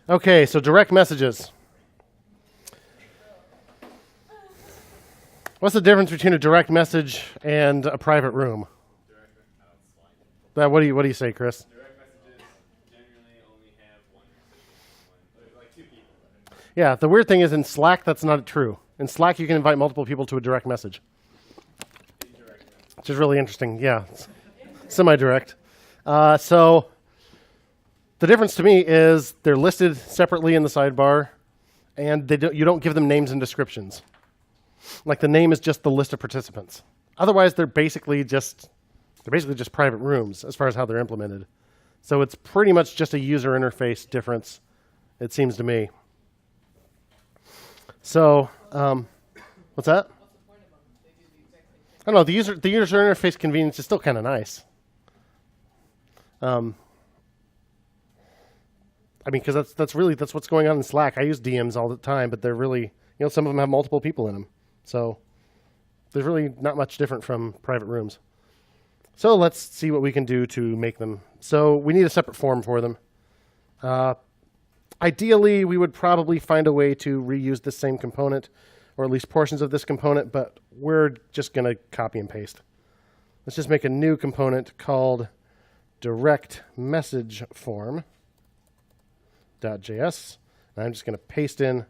Okay, so direct messages. What's the difference between a direct message and a private room? What do you say, Chris? Direct messages generally only have one recipient, like two people. Yeah, the weird thing is in Slack, that's not true. In Slack, you can invite multiple people to a direct message. Indirect message. Which is really interesting. Yeah, semi-direct. So the difference to me is they're listed separately in the sidebar, and you don't give them names and descriptions. Like the name is just the list of participants. Otherwise, they're basically just private rooms as far as how they're implemented. So it's pretty much just a user interface difference, it seems to me. So, what's that? I don't know. The user interface convenience is still kind of nice. I mean, because that's what's going on in Slack. I use DMs all the time, but they're really, some of them have multiple people in them. So there's really not much different from private rooms. So let's see what we can do to make them. So we need a separate form for them. Ideally, we would probably find a way to reuse this same component, or at least portions of this component, but we're just going to copy and paste. Let's just make a new component called direct message form.js. And I'm just going to paste in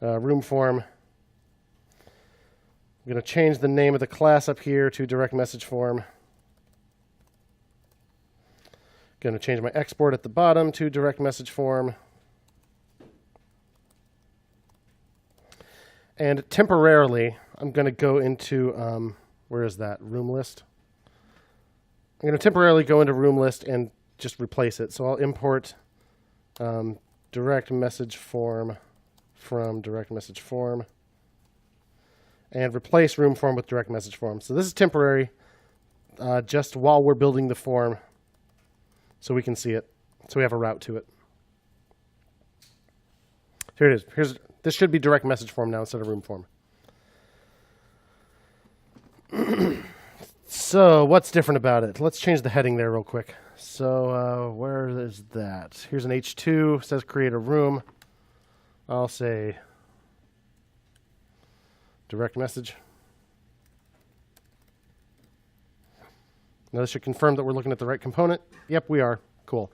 room form. I'm going to change the name of the class up here to direct message form. Going to change my export at the bottom to direct message form. And temporarily, I'm going to go into, where is that, room list? I'm going to temporarily go into room list and just replace it. So I'll import direct message form from direct message form and replace room form with direct message form. So this is temporary, just while we're building the form so we can see it. So we have a route to it. Here it is. This should be direct message form now instead of room form. So what's different about it? Let's change the heading there real quick. So where is that? Here's an H2, says create a room. I'll say direct message. Now this should confirm that we're looking at the right component. Yep, we are. Cool.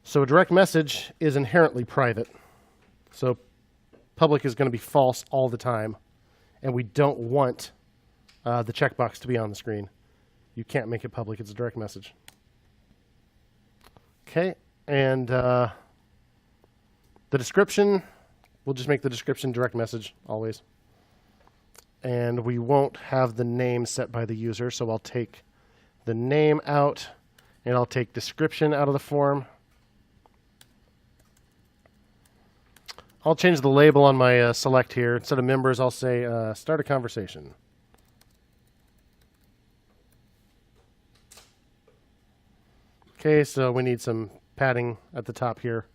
So a direct message is inherently private. So public is going to be false all the time. And we don't want the checkbox to be on the screen. You can't make it public. It's a direct message. Okay. And the description, we'll just make the description direct message always. And we won't have the name set by the user. So I'll take the name out, and I'll take description out of the form. I'll change the label on my select here. Instead of members, I'll say start a conversation. Okay, so we need some padding at the top here.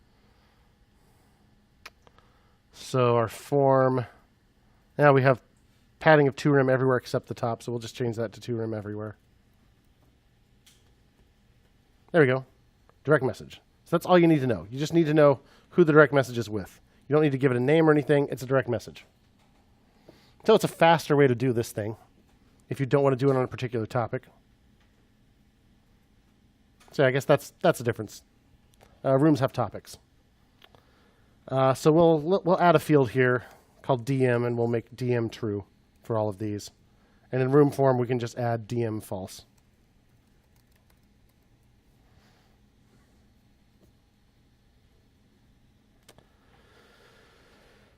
So our form, now we have padding of 2rem everywhere except the top, so we'll just change that to 2rem everywhere. There we go. Direct message. So that's all you need to know. You just need to know who the direct message is with. You don't need to give it a name or anything. It's a direct message. So it's a faster way to do this thing if you don't want to do it on a particular topic. So I guess that's the difference. Rooms have topics. So we'll add a field here called DM, and we'll make DM true for all of these. And in room form, we can just add DM false.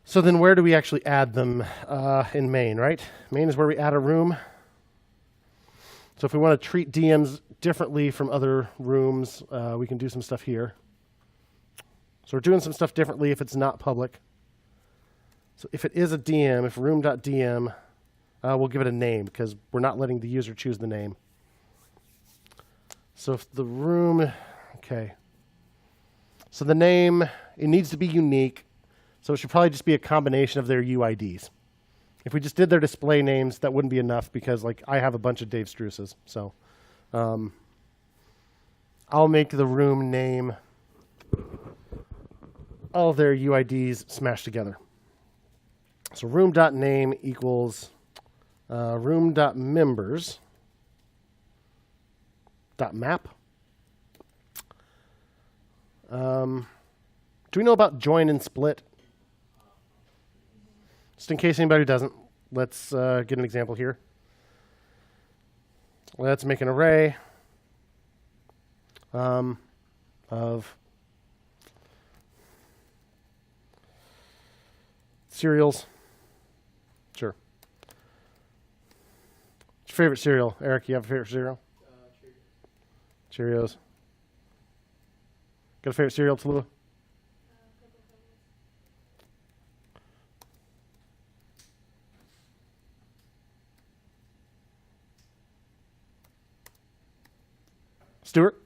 So then where do we actually add them in main, right? Main is where we add a room. So if we want to treat DMs differently from other rooms, we can do some stuff here. So we're doing some stuff differently if it's not public. So if it is a DM, if room.dm, we'll give it a name because we're not letting the user choose the name. So if the room, okay. So the name, it needs to be unique. So it should probably just be a combination of their UIDs. If we just did their display names, that wouldn't be enough because like I have a bunch of Dave Struces. So I'll make the room name all of their UIDs smashed together. So room.name equals room.members.map. Do we know about join and split? Just in case anybody doesn't, let's get an example here. Let's make an array of cereals. Sure. What's your favorite cereal? Eric, you have a favorite cereal? Cheerios. Got a favorite cereal, Tallulah? Stuart?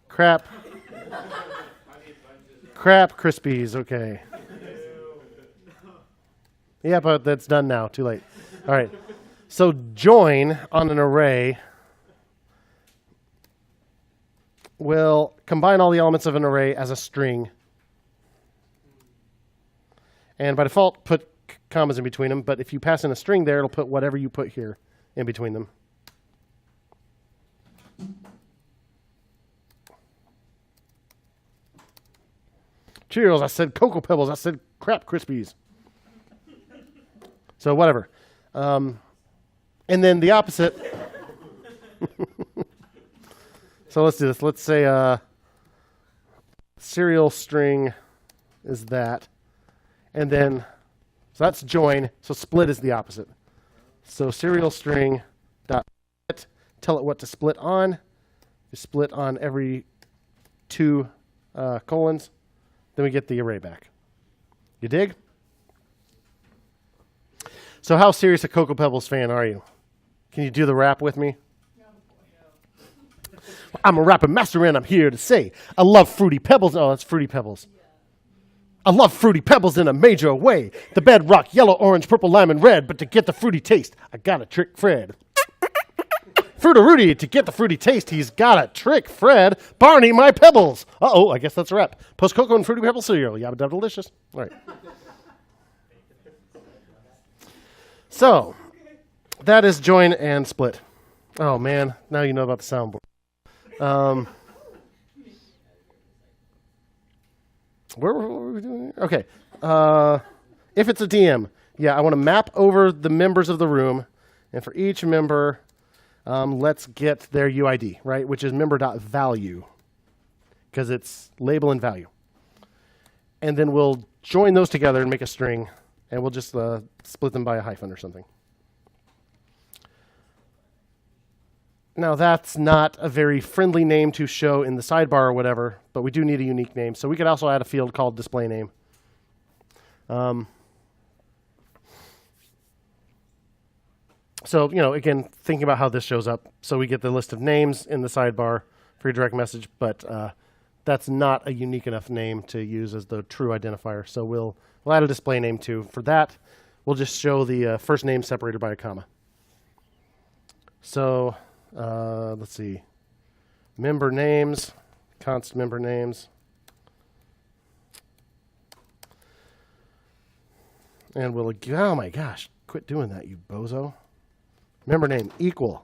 Crap. Crap Krispies, okay. Yeah, but that's done now. Too late. All right. So join on an array will combine all the elements of an array as a string. And by default, put commas in between them. But if you pass in a string there, it'll put whatever you put here in between them. Cheerios, I said Cocoa Pebbles, I said Crap Krispies. So whatever. And then the opposite. So let's do this. Let's say cereal string is that. And then, so that's join. So split is the opposite. So cereal string dot split, tell it what to split on. You split on every two colons. Then we get the array back. You dig? So how serious a Cocoa Pebbles fan are you? Can you do the rap with me? I'm a rapping master and I'm here to say I love Fruity Pebbles. Oh, that's Fruity Pebbles. I love Fruity Pebbles in a major way. The bedrock, yellow, orange, purple, lime, and red. But to get the fruity taste, I gotta trick Fred. Fruity, to get the fruity taste, he's gotta trick Fred. Barney, my pebbles. Uh-oh, I guess that's a wrap. Post Cocoa and Fruity Pebbles cereal. Yabba dabba delicious. All right. So, that is join and split. Oh, man. Now you know about the soundboard. Where were we doing here? Okay. If it's a DM, yeah, I want to map over the members of the room. And for each member, let's get their UID, right? Which is member.value. Because it's label and value. And then we'll join those together and make a string. And we'll just split them by a hyphen or something. Now, that's not a very friendly name to show in the sidebar or whatever, but we do need a unique name. So we could also add a field called display name. So, you know, again, thinking about how this shows up. So we get the list of names in the sidebar for your direct message, but that's not a unique enough name to use as the true identifier. So we'll add a display name too. For that, we'll just show the first name separated by a comma. So let's see. Member names, const member names. And we'll, oh my gosh, quit doing that, you bozo. Member name equal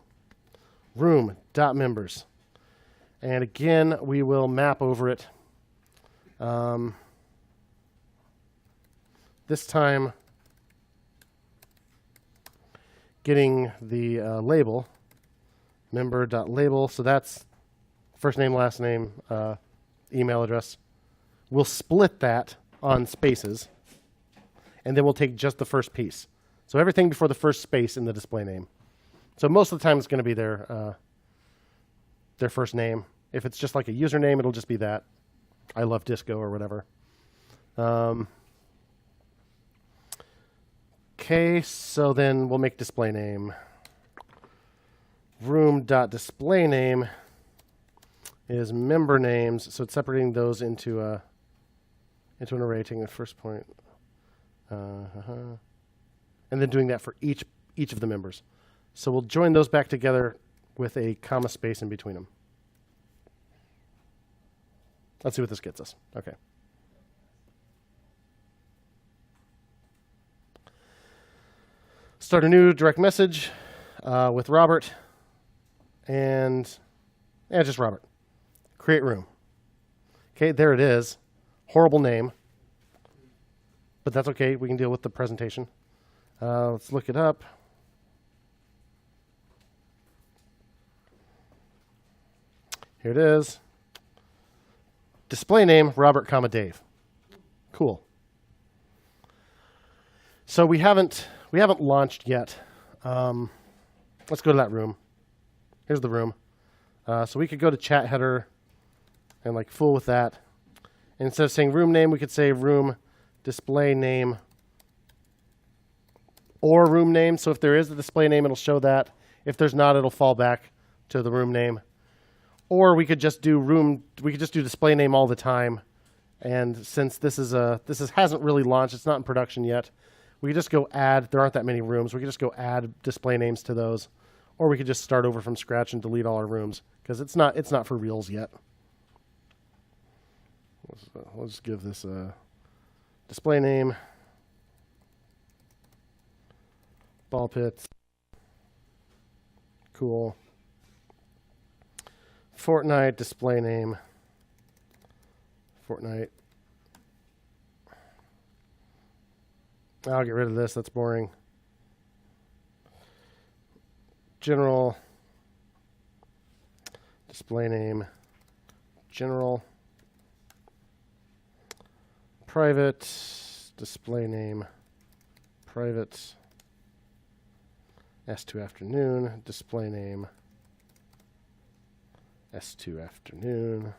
room.members. And again, we will map over it. This time, getting the label, member.label. So that's first name, last name, email address. We'll split that on spaces, and then we'll take just the first piece. So everything before the first space in the display name. So most of the time it's going to be their first name. If it's just like a username, it'll just be that. I love disco or whatever. Okay, so then we'll make display name. Room.displayName is member names. So it's separating those into an array, taking the first point. And then doing that for each of the members. So we'll join those back together with a comma space in between them. Let's see what this gets us. Okay. Start a new direct message with Robert and just Robert. Create room. Okay, there it is. Horrible name, but that's okay. We can deal with the presentation. Let's look it up. Here it is. Display name, Robert, Dave. Cool. So we haven't launched yet. Let's go to that room. Here's the room. So we could go to chat header and like fool with that. And instead of saying room name, we could say room display name or room name. So if there is a display name, it'll show that. If there's not, it'll fall back to the room name. Or we could just do display name all the time. And since this hasn't really launched, it's not in production yet, we could just go add, there aren't that many rooms, we could just go add display names to those. Or we could just start over from scratch and delete all our rooms, because it's not for reals yet. We'll just give this a display name, ball pits, cool. Fortnite display name, Fortnite. I'll get rid of this, that's boring. General display name, general. Private display name, private. S2 afternoon display name, S2 afternoon.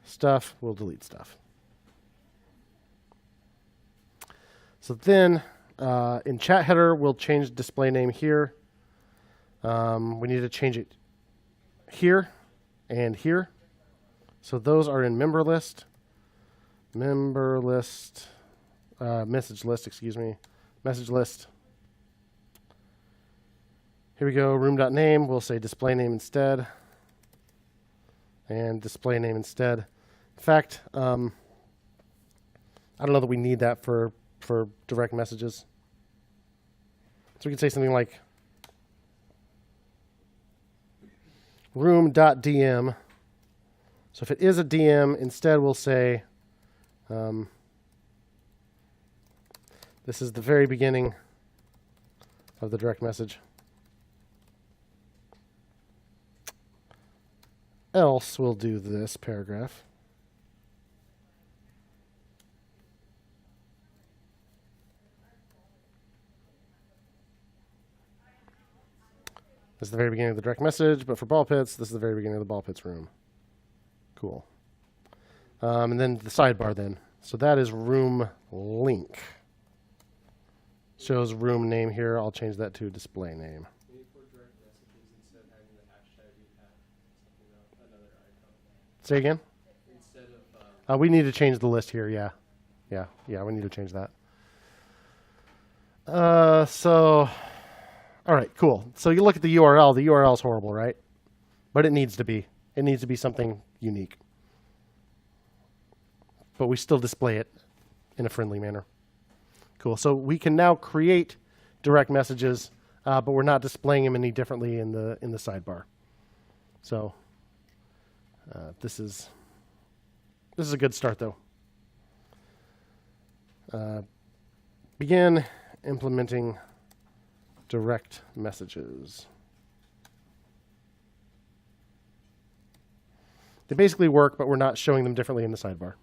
Stuff, we'll delete stuff. So then in chat header, we'll change display name here. We need to change it here and here. So those are in member list. Member list, message list, excuse me. Message list. Here we go, room.name, we'll say display name instead. And display name instead. In fact, I don't know that we need that for direct messages. So we can say something like room.dm. So if it is a DM, instead we'll say this is the very beginning of the direct message. Else we'll do this paragraph. This is the very beginning of the direct message, but for ball pits, this is the very beginning of the ball pits room. Cool. And then the sidebar then. So that is room link. Shows room name here. I'll change that to display name. Maybe for direct messages, instead of having the hashtag, you have something else, another icon. Say again? Instead of we need to change the list here, yeah. Yeah, we need to change that. All right, cool. So you look at the URL. The URL is horrible, right? But it needs to be. It needs to be something unique. But we still display it in a friendly manner. Cool. So we can now create direct messages, but we're not displaying them any differently in the sidebar. So this is a good start, though. Begin implementing direct messages. They basically work, but we're not showing them differently in the sidebar.